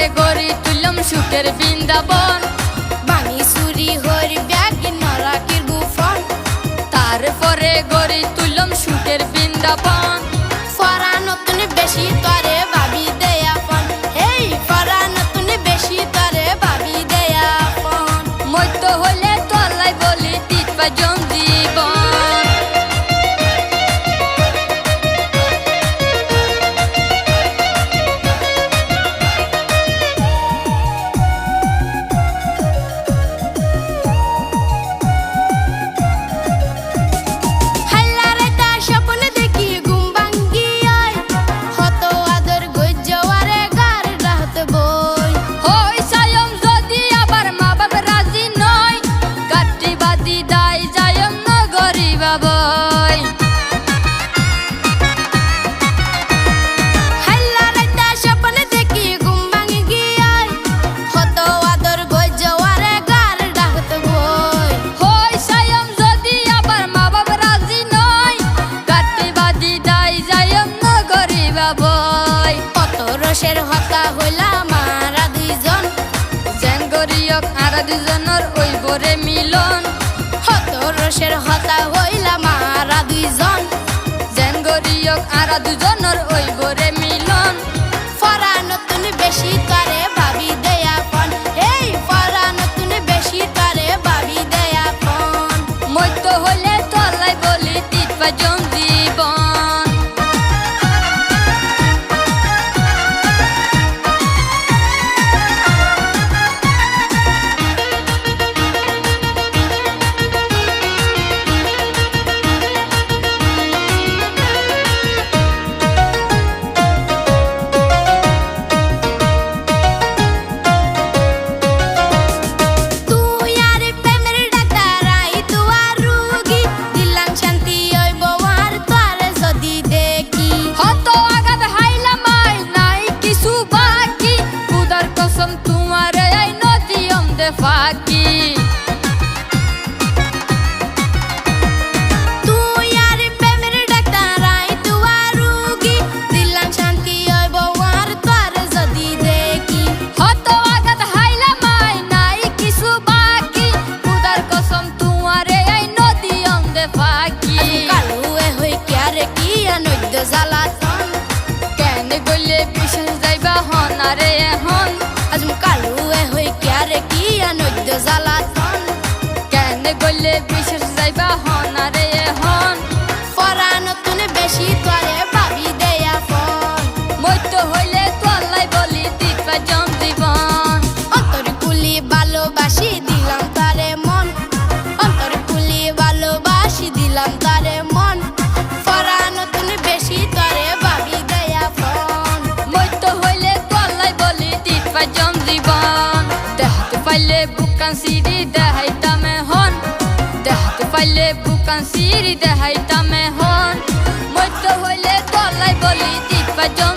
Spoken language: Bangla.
তারপরে গড়ি তুললাম সুখের বৃন্দাবন। বাণী চুরি হরি ব্যাগ নরাকির গুফন, তারপরে গড়ি তুললাম সুখের বৃন্দাবন। ফরা নতুন বেশি তরে ভাবি দেয়া ফন, হেই ফরা নতুন বেশি তরে ভাবি দেয়া ফন। মধ্য হইলে তলাই বলি তিতপা জম জীবন। রসের হতা হইলাম আরা দুইজন, জেঙ্গরিয়ক আরা দুজনের ওই বরে মিলন। হত রসের হতা হইলাম আরা দুইজন, জেঙ্গরিয়ক আরা দুজনের ওই বরে মিলন। ফরা নতুন বেশি তরে ভাবি দেয়া ফন, এই ফরা নতুন বেশি তরে ভাবি দেয়া ফন। মধ্য হইলে তলাই বলি তিতপা জম জীবন। ফাঁকি তুই আর প্রেমের ডাক্তার আই তুয়া রুগী, দিলাম শান্তি হইব আর তোর যদি দেখি। হত আঘাত হাইলা মাই নাই কিছু বাকি, খুদার কসম তোমারে এই নদী অন্ধে ফাঁকি। কালুয়ে হই ক্যারে কি নদ্য জ্বালাতন, কেন গইলে বিশেষ যাইবা হনারে এখন। আজ কালুয়ে হই ক্যারে কি নদ্য জ্বালাতন, কেন গইলে বিশেষ যাইবা হনারে এখন। ফরা নতুন বেশি তরে ভাবি দেয়া ফন, মধ্য হইলে তলাই বলি তিতপা জম জীবন। অন্তর কুলি ভালোবাসি দিলাম তারে মন, অন্তর কুলি ভালোবাসি দিলাম তারে মন। ফরা নতুন বেশি তরে ভাবি দেয়া ফন, মধ্য হইলে তলাই বলি তিতপা জম জীবন। দেহাতে পাইলে বুকান সিঁড়ি দেহাইতামে হন, দেহাতে পাইলে বুকান সিঁড়ি দেহাইতামে হন। মধ্য হইলে তলাই বলি তিতপা জম